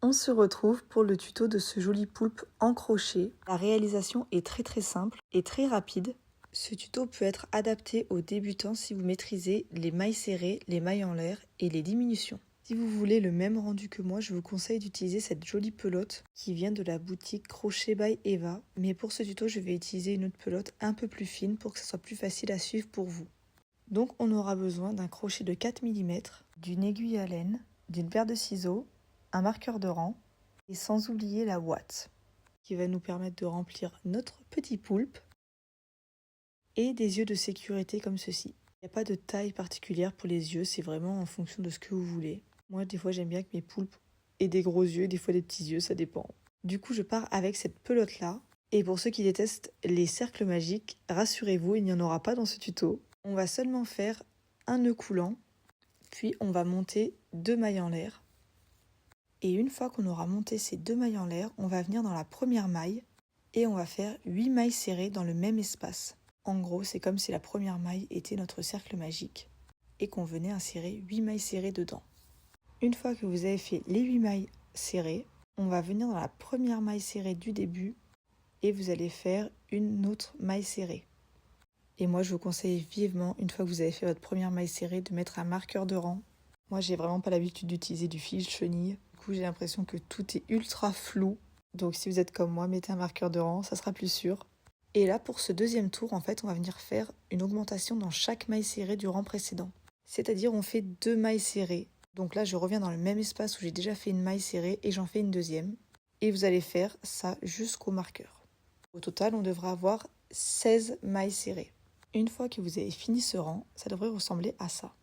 On se retrouve pour le tuto de ce joli poulpe en crochet. La réalisation est très simple et très rapide. Ce tuto peut être adapté aux débutants si vous maîtrisez les mailles serrées, les mailles en l'air et les diminutions. Si vous voulez le même rendu que moi, je vous conseille d'utiliser cette jolie pelote qui vient de la boutique Crochet by Eva. Mais pour ce tuto, je vais utiliser une autre pelote un peu plus fine pour que ce soit plus facile à suivre pour vous. Donc on aura besoin d'un crochet de 4 mm, d'une aiguille à laine, d'une paire de ciseaux, un marqueur de rang et sans oublier la ouate qui va nous permettre de remplir notre petit poulpe et des yeux de sécurité comme ceci. Il n'y a pas de taille particulière pour les yeux, c'est vraiment en fonction de ce que vous voulez. Moi des fois j'aime bien que mes poulpes aient des gros yeux, des fois des petits yeux, ça dépend. Du coup je pars avec cette pelote là et pour ceux qui détestent les cercles magiques, rassurez-vous, il n'y en aura pas dans ce tuto. On va seulement faire un nœud coulant, puis on va monter 2 mailles en l'air. Et une fois qu'on aura monté ces 2 mailles en l'air, on va venir dans la première maille et on va faire 8 mailles serrées dans le même espace. En gros, c'est comme si la première maille était notre cercle magique et qu'on venait insérer 8 mailles serrées dedans. Une fois que vous avez fait les 8 mailles serrées, on va venir dans la première maille serrée du début et vous allez faire une autre maille serrée. Et moi, je vous conseille vivement, une fois que vous avez fait votre première maille serrée, de mettre un marqueur de rang. Moi, j'ai vraiment pas l'habitude d'utiliser du fil chenille. Du coup, j'ai l'impression que tout est ultra flou. Donc, si vous êtes comme moi, mettez un marqueur de rang, ça sera plus sûr. Et là, pour ce deuxième tour, en fait, on va venir faire une augmentation dans chaque maille serrée du rang précédent. C'est-à-dire, on fait 2 mailles serrées. Donc là, je reviens dans le même espace où j'ai déjà fait une maille serrée et j'en fais une deuxième. Et vous allez faire ça jusqu'au marqueur. Au total, on devra avoir 16 mailles serrées. Une fois que vous avez fini ce rang, ça devrait ressembler à ça.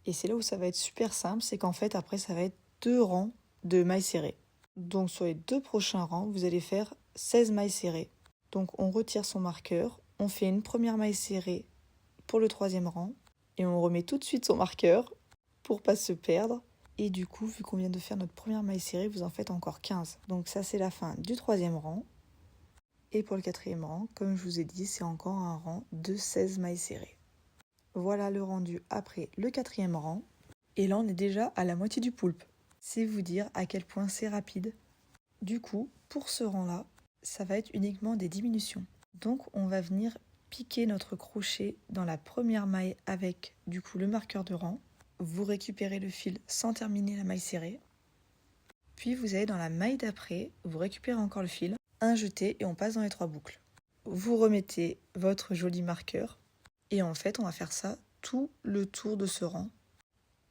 Et c'est là où ça va être super simple, c'est qu'en fait, après, ça va être 2 rangs de mailles serrées. Donc, sur les 2 prochains rangs, vous allez faire 16 mailles serrées. Donc, on retire son marqueur, on fait une première maille serrée pour le 3e rang, et on remet tout de suite son marqueur pour pas se perdre. Et du coup, vu qu'on vient de faire notre première maille serrée, vous en faites encore 15. Donc ça, c'est la fin du 3e rang. Et pour le 4e rang, comme je vous ai dit, c'est encore un rang de 16 mailles serrées. Voilà le rendu après le 4e rang. Et là, on est déjà à la moitié du poulpe. C'est vous dire à quel point c'est rapide. Du coup, pour ce rang-là, ça va être uniquement des diminutions. Donc, on va venir piquer notre crochet dans la première maille avec, du coup, le marqueur de rang. Vous récupérez le fil sans terminer la maille serrée. Puis, vous allez dans la maille d'après, vous récupérez encore le fil, un jeté et on passe dans les 3 boucles. Vous remettez votre joli marqueur et en fait on va faire ça tout le tour de ce rang.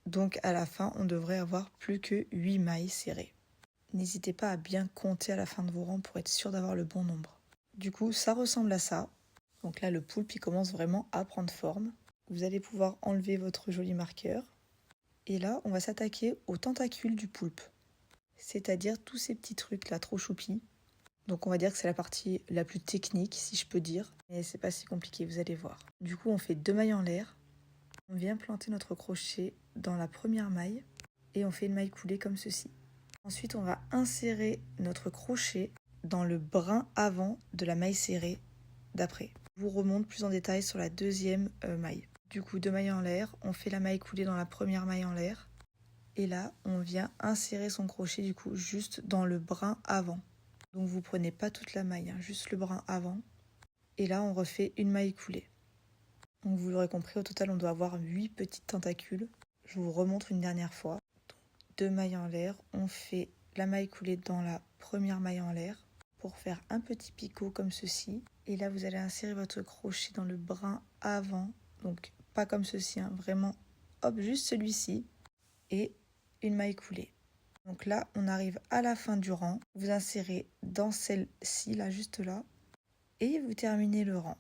Donc à la fin on devrait avoir plus que 8 mailles serrées. N'hésitez pas à bien compter à la fin de vos rangs pour être sûr d'avoir le bon nombre. Du coup ça ressemble à ça. Donc là le poulpe il commence vraiment à prendre forme. Vous allez pouvoir enlever votre joli marqueur. Et là on va s'attaquer aux tentacules du poulpe. C'est-à-dire tous ces petits trucs là trop choupis. Donc on va dire que c'est la partie la plus technique, si je peux dire. Mais c'est pas si compliqué, vous allez voir. Du coup, on fait 2 mailles en l'air. On vient planter notre crochet dans la première maille. Et on fait une maille coulée comme ceci. Ensuite, on va insérer notre crochet dans le brin avant de la maille serrée d'après. Je vous remonte plus en détail sur la 2e maille. Du coup, 2 mailles en l'air. On fait la maille coulée dans la première maille en l'air. Et là, on vient insérer son crochet du coup juste dans le brin avant. Donc vous prenez pas toute la maille, juste le brin avant. Et là on refait une maille coulée. Donc vous l'aurez compris, au total on doit avoir 8 petites tentacules. Je vous remontre une dernière fois. Donc, 2 mailles en l'air, on fait la maille coulée dans la première maille en l'air pour faire un petit picot comme ceci. Et là vous allez insérer votre crochet dans le brin avant. Donc pas comme ceci, vraiment hop, juste celui-ci. Et une maille coulée. Donc là, on arrive à la fin du rang. Vous insérez dans celle-ci, là, juste là. Et vous terminez le rang.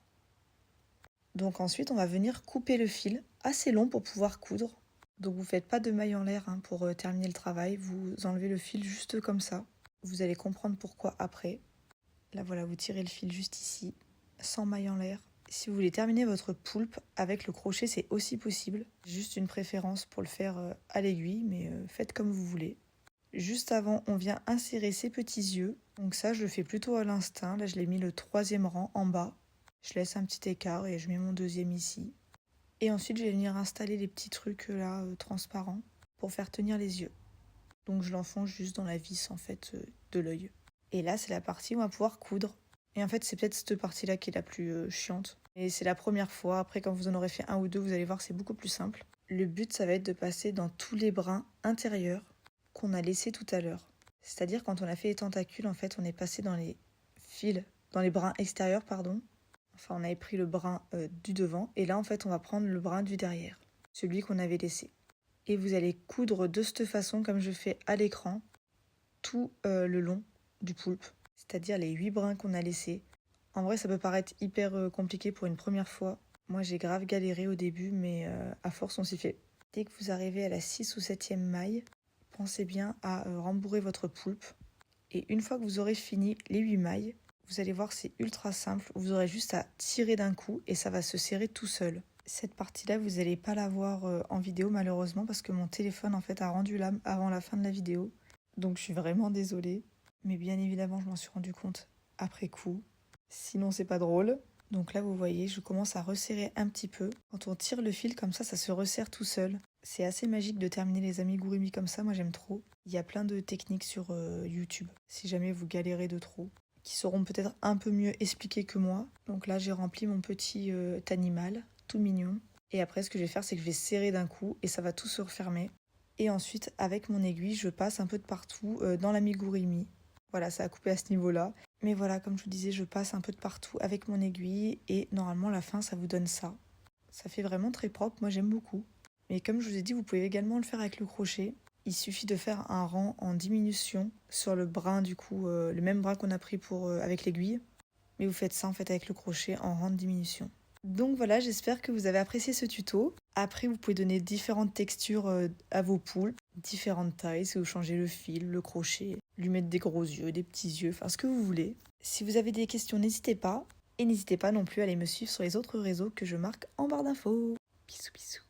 Donc ensuite, on va venir couper le fil assez long pour pouvoir coudre. Donc vous ne faites pas de maille en l'air pour terminer le travail. Vous enlevez le fil juste comme ça. Vous allez comprendre pourquoi après. Là, voilà, vous tirez le fil juste ici, sans maille en l'air. Si vous voulez terminer votre poulpe avec le crochet, c'est aussi possible. Juste une préférence pour le faire à l'aiguille, mais faites comme vous voulez. Juste avant, on vient insérer ses petits yeux. Donc ça, je le fais plutôt à l'instinct. Là, je l'ai mis le 3e rang en bas. Je laisse un petit écart et je mets mon 2e ici. Et ensuite, je vais venir installer les petits trucs là, transparents, pour faire tenir les yeux. Donc je l'enfonce juste dans la vis en fait de l'œil. Et là c'est la partie où on va pouvoir coudre. Et en fait c'est peut-être cette partie-là qui est la plus chiante. Et c'est la première fois, après quand vous en aurez fait un ou deux, vous allez voir c'est beaucoup plus simple. Le but ça va être de passer dans tous les brins intérieurs qu'on a laissés tout à l'heure. C'est-à-dire quand on a fait les tentacules, en fait on est passé dans les fils, dans les brins extérieurs pardon. Enfin on avait pris le brin du devant et là en fait on va prendre le brin du derrière, celui qu'on avait laissé. Et vous allez coudre de cette façon comme je fais à l'écran tout le long du poulpe, c'est-à-dire les 8 brins qu'on a laissés. En vrai ça peut paraître hyper compliqué pour une première fois. Moi j'ai grave galéré au début mais à force on s'y fait. Dès que vous arrivez à la 6 ou 7e maille, pensez bien à rembourrer votre poulpe. Et une fois que vous aurez fini les 8 mailles, vous allez voir c'est ultra simple. Vous aurez juste à tirer d'un coup et ça va se serrer tout seul. Cette partie-là, vous n'allez pas la voir en vidéo malheureusement parce que mon téléphone en fait a rendu l'âme avant la fin de la vidéo. Donc je suis vraiment désolée. Mais bien évidemment, je m'en suis rendu compte après coup. Sinon, c'est pas drôle. Donc là, vous voyez, je commence à resserrer un petit peu. Quand on tire le fil comme ça se resserre tout seul. C'est assez magique de terminer les amigurumi comme ça, moi j'aime trop. Il y a plein de techniques sur YouTube, si jamais vous galérez de trop, qui seront peut-être un peu mieux expliquées que moi. Donc là, j'ai rempli mon petit animal, tout mignon. Et après, ce que je vais faire, c'est que je vais serrer d'un coup et ça va tout se refermer. Et ensuite, avec mon aiguille, je passe un peu de partout dans l'amigurumi. Voilà, ça a coupé à ce niveau-là. Mais voilà, comme je vous disais, je passe un peu de partout avec mon aiguille et normalement, à la fin, ça vous donne ça. Ça fait vraiment très propre, moi j'aime beaucoup. Mais comme je vous ai dit, vous pouvez également le faire avec le crochet. Il suffit de faire un rang en diminution sur le brin du coup, le même brin qu'on a pris avec l'aiguille. Mais vous faites ça en fait avec le crochet en rang de diminution. Donc voilà, j'espère que vous avez apprécié ce tuto. Après, vous pouvez donner différentes textures à vos poules, différentes tailles, si vous changez le fil, le crochet, lui mettre des gros yeux, des petits yeux, enfin ce que vous voulez. Si vous avez des questions, n'hésitez pas. Et n'hésitez pas non plus à aller me suivre sur les autres réseaux que je marque en barre d'infos. Bisous bisous.